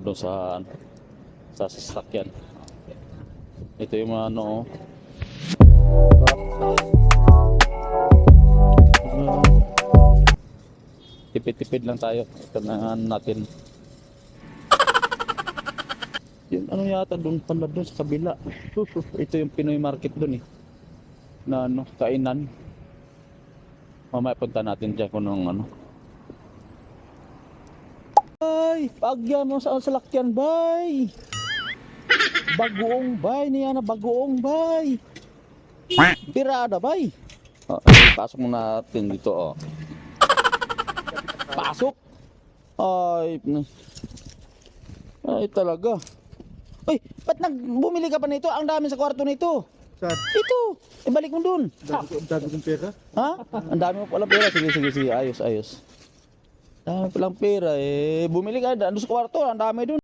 doon sa sasakyan. Ito yung mga ano. Tipid-tipid lang tayo. Ito na natin. Yun, ano yata doon pala doon sa kabila. Ito yung Pinoy market doon eh. Na ano, kainan. Mamaya punta natin dyan kung anong ano. Ay, pagyan mo sa salakyan, bay. Bagoong bay niya na bagoong bay. Pirada bay. Pasok muna natin dito oh. Pasok. Ay talaga. Uy, ba't bumili ka pa nito? Ang dami sa kwarto nito. Saan? Ito, ibalik mo dun. Ang dami kong pera. Ha? Ang dami mo palang pera. Sige. Ayos. Dami palang pera eh. Bumili ka, ano sa kwarto, ang dami dun.